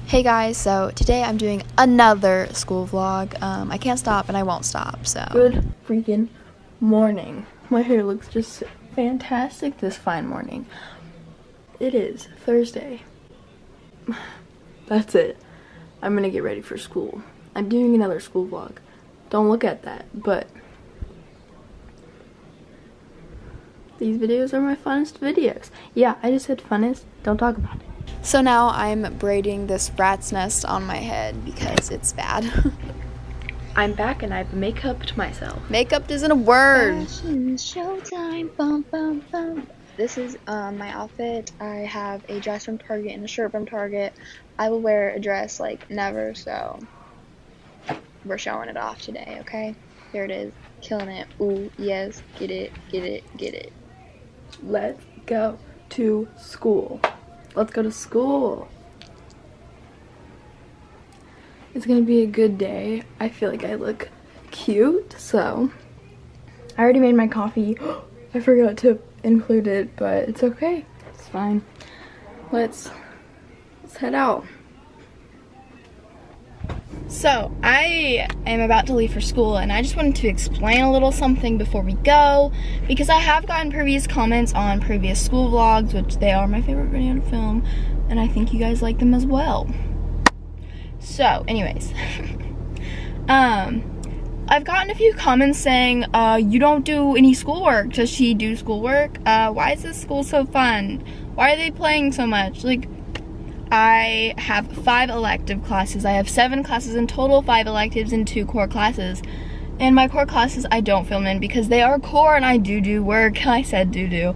Hey guys, so today I'm doing another school vlog. I can't stop and I won't stop, so. Good freaking morning. My hair looks just fantastic this fine morning. It is Thursday. That's it. I'm gonna get ready for school. I'm doing another school vlog. Don't look at that, but these videos are my funnest videos. Yeah, I just said funnest. Don't talk about it. So now I'm braiding this rat's nest on my head because it's bad. I'm back and I've make-upped myself. Make-up isn't a word. Fashion showtime, bum, bum, bum. This is my outfit. I have a dress from Target and a shirt from Target. I will wear a dress like never, so we're showing it off today, okay? Here it is. Killing it. Ooh, yes. Get it, get it, get it. Let's go to school. Let's go to school. It's gonna be a good day. I feel like I look cute, so I already made my coffee. I forgot to include it, but it's okay. It's fine. Let's head out. So, I am about to leave for school, and I just wanted to explain a little something before we go, because I have gotten previous comments on previous school vlogs, which they are my favorite video to film, and I think you guys like them as well. So, anyways, I've gotten a few comments saying, you don't do any schoolwork. Does she do schoolwork? Why is this school so fun? Why are they playing so much? Like, I have 5 elective classes. I have 7 classes in total, 5 electives and 2 core classes. And my core classes I don't film in because they are core and I do work. I said do.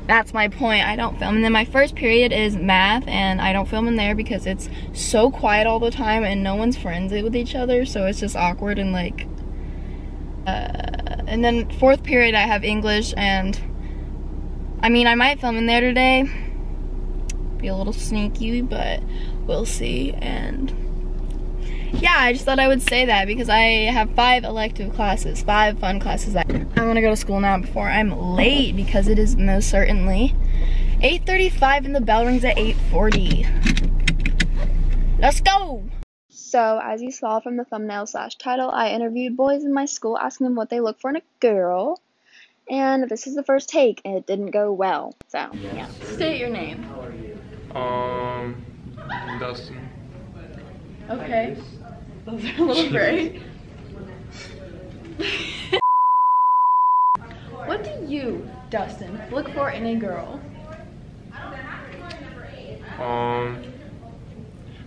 That's my point. I don't film. And then my first period is math, and I don't film in there because it's so quiet all the time and no one's friends with each other, so it's just awkward and like and then 4th period I have English, and I mean I might film in there today. Be a little sneaky, but we'll see. And yeah, I just thought I would say that because I have 5 elective classes, 5 fun classes. I'm gonna go to school now before I'm late because it is most certainly 8:35 and the bell rings at 8:40. Let's go! So, as you saw from the thumbnail / title, I interviewed boys in my school asking them what they look for in a girl. And this is the first take, and it didn't go well. So, yeah. State your name. Dustin. Okay. Those are a little gray. What do you, Dustin, look for in a girl?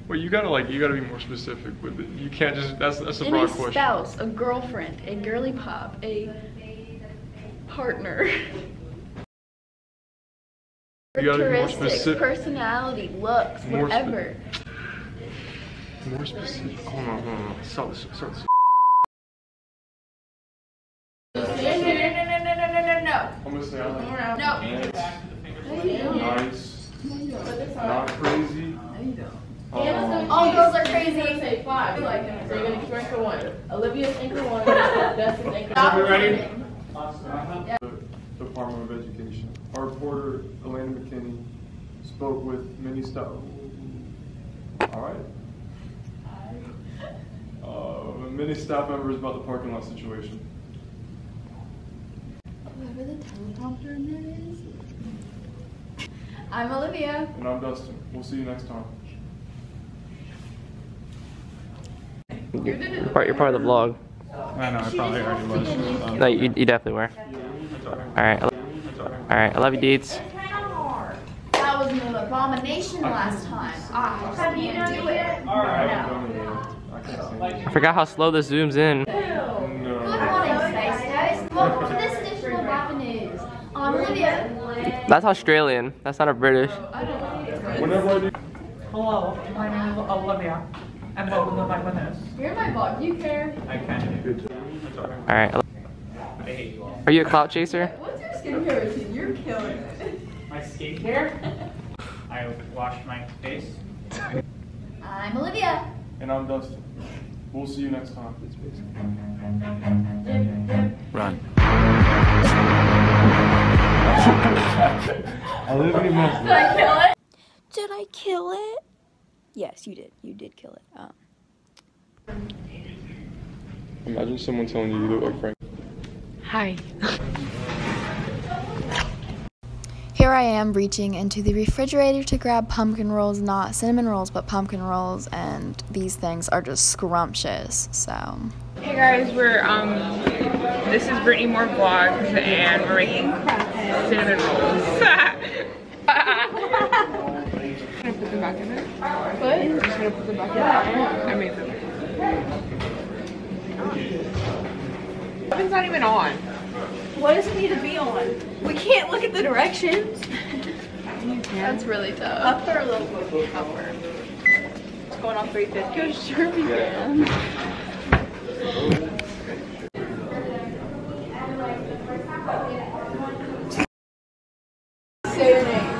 Well, you gotta be more specific with it. You can't just, that's a broad question. A spouse, a girlfriend, a girly pop, a partner. You gotta be more Characteristics, specific. Personality, looks, whatever. More specific. Hold on. Start this. No. I'm gonna say I like No. nice, not crazy. All girls are crazy. Say 5. You like him, so you're gonna anchor 1. Olivia's anchor 1. Dustin's anchor 2. Are we ready? Department of Education. Our reporter, Elena McKinney, spoke with many staff. Many staff members about the parking lot situation. Whoever the teleprompter in there is. I'm Olivia. And I'm Dustin. We'll see you next time. You're part of the vlog. I know, I probably already was. No, you definitely were. Alright, I love you, dudes. That was an abomination last time. I can't do it. I forgot how slow this zooms in. Good morning, Space Ghost. Welcome to this edition of Rapid News. I'm Olivia. That's Australian. That's not a British. Whenever I do. Hello, my name is Olivia. And welcome to my witness. You're in my vlog. Do you care? I can. Alright. Are you a clout chaser? What's your skincare routine? You're killing it. My skincare? I wash my face. I'm Olivia. And I'm Dustin. We'll see you next time. Run. Olivia must. Did I kill it? Did I kill it? Yes, you did. You did kill it. Imagine someone telling you look like Frank. Hi. Here I am reaching into the refrigerator to grab pumpkin rolls, not cinnamon rolls, but pumpkin rolls, and these things are just scrumptious, so. Hey guys, this is Brittany Moore Vlogs, and we're making cinnamon rolls. I'm gonna put them back in there. What? I'm just gonna put them back in there. I made them. The oven's not even on. What does it need to be on? We can't look at the directions. That's really tough. Upper or little upper? It's going on 350. Go sure we can. Say your names.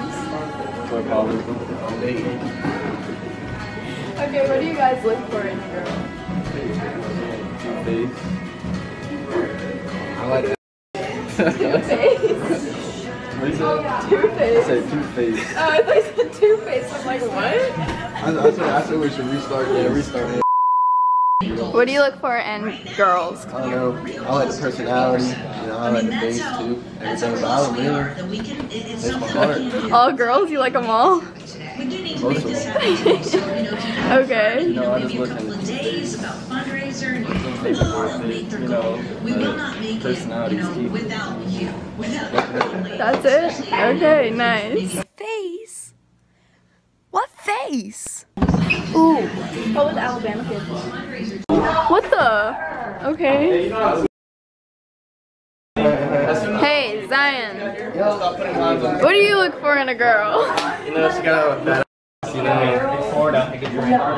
Okay, what do you guys look for in a girl? I like that. Two-Face. What is that? Two-Face. I said Two-Face. Oh, I thought you said Two-Face. I'm like, what? I said we should restart. Yeah, restart. What do you look for in girls? I don't know. I like the personality. You know, I like the face too. Everything about them, really. It's my heart. All girls? You like them all? Most of them. Okay. You know, I just look at you know, personality is key. That's it? Okay, nice. Face? What face? Ooh. What was Alabama kids? What the? Okay. Hey, Zion. What do you look for in a girl? You know, she got a bad ass, you know.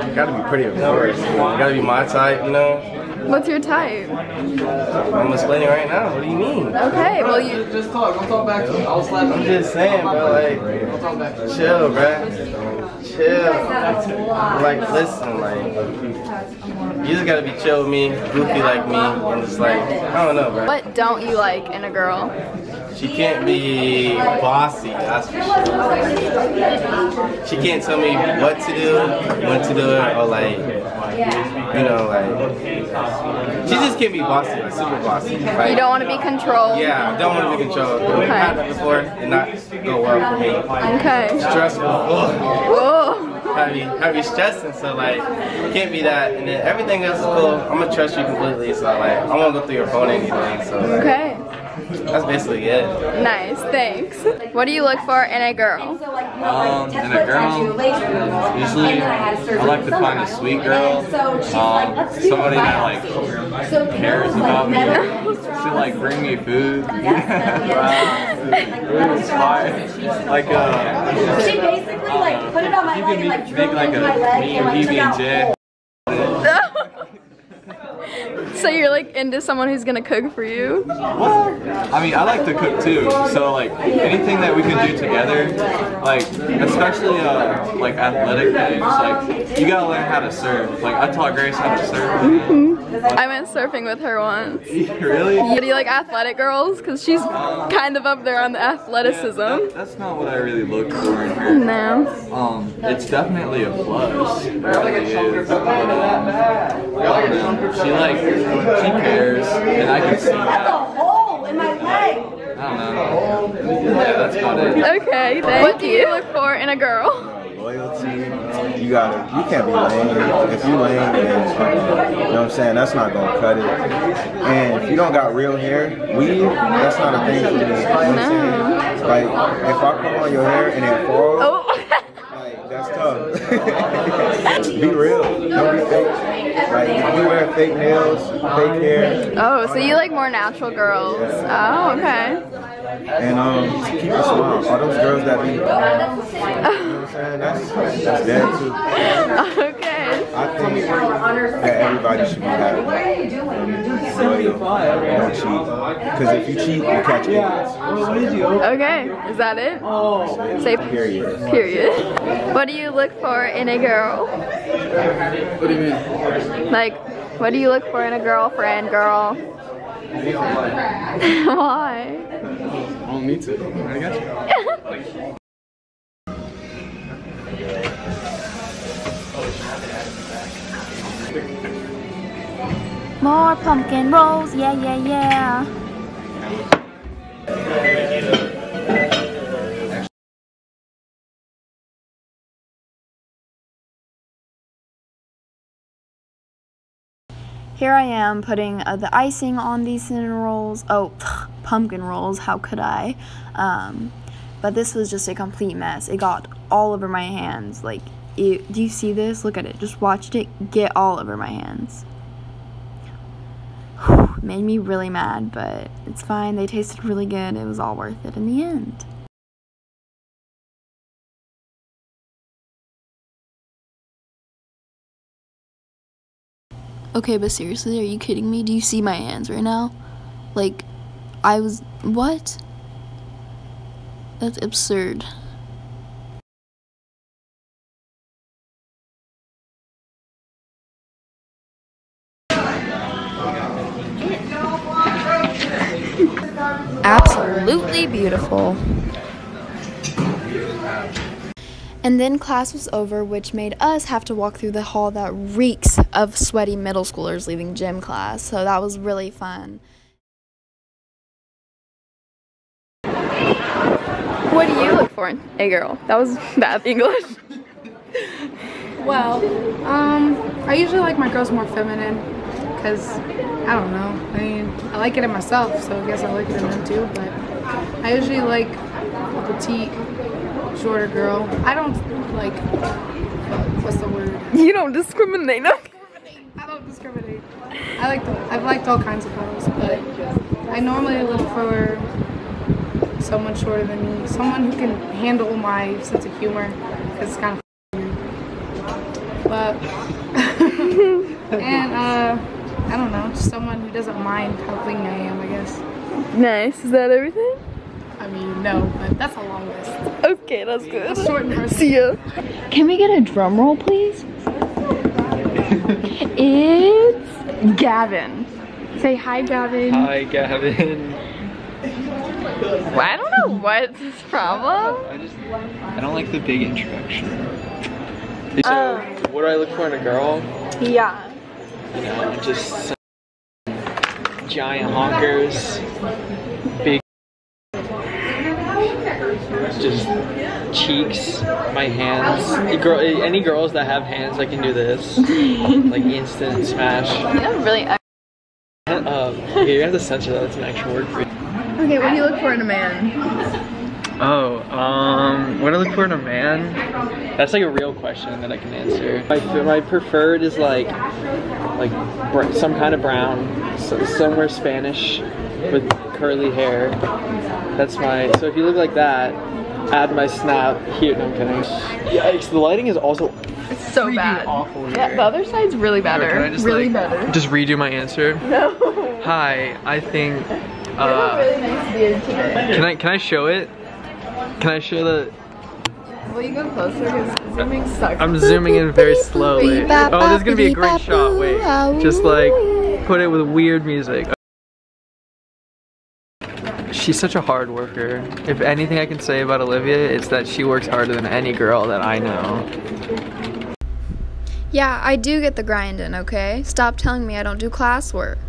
You gotta be pretty, of course. You gotta be my type, you know. What's your type? I'm explaining right now. What do you mean? Okay, well you... Just talk. Don't talk back to me. I'll slap I'm just saying, bro. Like, chill, bro. Chill. Like, listen, like, you just gotta be chill with me, goofy like me, and just like, I don't know, bro. What don't you like in a girl? She can't be bossy, that's for sure. She can't tell me what to do, when to do it, or like, you know, like, she just can't be bossy, like super bossy. Like, You don't want to be controlled? yeah, I don't want to be controlled. I've had that before, and not go well for me. Okay. Stressful. Ugh. Whoa. Heavy stressing, so like, can't be that. And then everything else is cool. I'm gonna trust you completely, so like, I won't go through your phone or anything. So like, Okay. that's basically it. Nice, thanks. What do you look for in a girl? In a girl, usually I like to find a sweet girl, somebody that like cares about me, she'll like bring me food, food is fine, like She basically like put it on my you leg can and like make drilled like into my leg me and and like took out. PB&J. So you're like into someone who's gonna cook for you? Well, I mean, I like to cook too, so like anything that we can do together, like especially like athletic things, like you gotta learn how to surf. Like I taught Grace how to surf. I went surfing with her once. Really? Yeah, do you like athletic girls? Because she's kind of up there on the athleticism. Yeah, that's not what I really look for in her. No. It's definitely a plus. It really is. But, she like, she cares, and I can see That's a that. hole in my leg. I don't know. Yeah, that's about it. Okay, what do you look for in a girl? Loyalty, you can't be lame. If you lame, then, you know what I'm saying, that's not gonna cut it. And if you don't got real hair, weave, that's not a thing for me. You know what I'm saying? Like, if I come on your hair and it falls, like, that's tough. Be real, don't be fake. Like, if you wear fake nails, fake hair. Oh, so you like more natural girls. Oh, okay. And keep a smile. All those girls that be, you know what I'm saying? That's dead too. Okay. I think that everybody should be happy. Don't cheat. Because if you cheat, you catch idiots. Okay, is that it? Say Period. period. What do you look for in a girl? What do you mean? Like, what do you look for in a girlfriend, girl? Why? I don't need to. I got you. More pumpkin rolls, yeah, yeah, yeah. Here I am putting the icing on these cinnamon rolls. Oh, pumpkin rolls, how could I? But this was just a complete mess. It got all over my hands. Like, do you see this? Look at it. Just watched it get all over my hands. Made me really mad, but it's fine. They tasted really good. It was all worth it in the end. Okay, but seriously, are you kidding me? Do you see my hands right now? Like, what? That's absurd. Absolutely beautiful. And then class was over, which made us have to walk through the hall that reeks of sweaty middle schoolers leaving gym class. So that was really fun. What do you look for in a girl? That was bad English. Well, I usually like my girls more feminine because, I don't know, I mean, I like it in myself, so I guess I like it in them too, but I usually like a petite, shorter girl. I don't like, what's the word? You don't discriminate, no? I don't discriminate. I've liked all kinds of girls, but I normally look for someone shorter than me, someone who can handle my sense of humor, because it's kind of weird. But, and I don't know, just someone who doesn't mind how clingy I am, I guess. Nice, is that everything? I mean, no, but that's a long list. Okay, that's good. A short version. See ya. Can we get a drum roll, please? It's Gavin. Say hi, Gavin. Hi, Gavin. Well, I don't know what's his problem. I don't like the big introduction. So, what do I look for in a girl? Yeah. You know, just some giant honkers, big, just cheeks, my hands. Any girls that have hands that can do this, like instant smash. Yeah, really. Okay, you have to censor that. It's an actual word for you. Okay, what do you look for in a man? Oh, what do I look for in a man? That's like a real question that I can answer. My preferred is like some kind of brown, somewhere Spanish with curly hair. That's my, so if you look like that, add my snap here. No, I'm kidding. Yikes, the lighting is also so bad. Awful here. Yeah, the other side's really better. Can I just really better. Just redo my answer? No. Hi, I think You have a really nice beard today. Can I show it? Can I show the... Will you go closer? Because zooming sucks. I'm zooming in very slowly. Oh, this is gonna be a great shot. Wait, just like put it with weird music. She's such a hard worker. If anything I can say about Olivia, it's that she works harder than any girl that I know. Yeah, I do get the grinding, okay? Stop telling me I don't do classwork.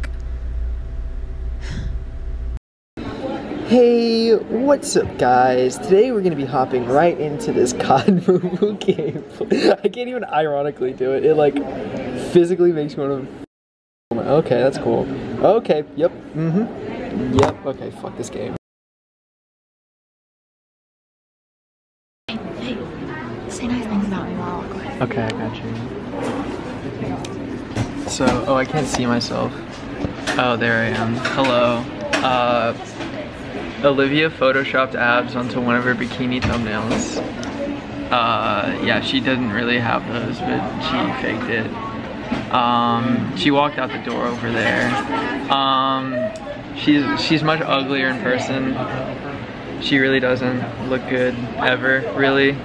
Hey, what's up guys? Today we're going to be hopping right into this COD mobile game. I can't even ironically do it. It like physically makes me want to... Okay, that's cool. Okay, yep, yep, okay, fuck this game. Hey, say nice things about me while I'll go ahead. Okay, I got you. So, oh, I can't see myself. Oh, there I am. Hello. Olivia photoshopped abs onto one of her bikini thumbnails. Yeah, she didn't really have those, but she faked it. She walked out the door over there. She's much uglier in person. She really doesn't look good ever, really.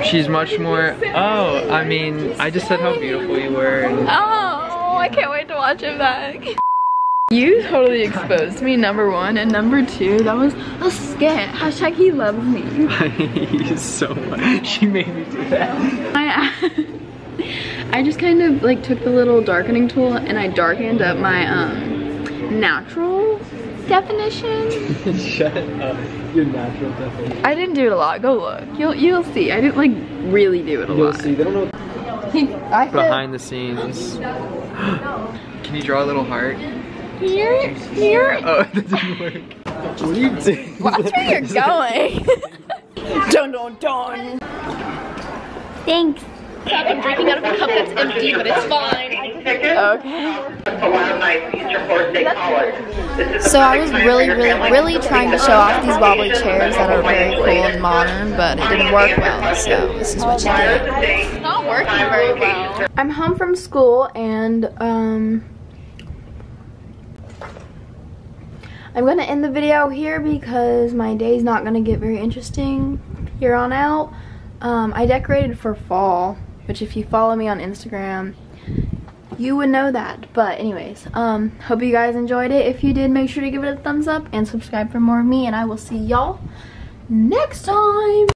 She's much more, oh, I mean, I just said how beautiful you were. And oh, I can't wait to watch it back. You totally exposed me, number one, and number two, that was a skit. Hashtag he loves me. He's so much. She made me do that. I just kind of like took the little darkening tool and I darkened up my natural definition. Shut up. Your natural definition. I didn't do it a lot. Go look. You'll see. I didn't like really do it a lot. You'll see. They don't know. Behind the scenes. Can you draw a little heart? Here. Oh, that didn't work. What are you doing? Watch where you're going. Dun. Thanks. I'm drinking out of a cup that's empty, but it's fine. Okay. So I was really trying to show off these wobbly chairs that are very cool and modern, but it didn't work well, so this is what you get. It's not working very well. I'm home from school and I'm gonna end the video here because my day's not gonna get very interesting here on out. I decorated for fall, which if you follow me on Instagram, you would know that. But anyways, hope you guys enjoyed it. If you did, make sure to give it a thumbs up and subscribe for more of me, and I will see y'all next time.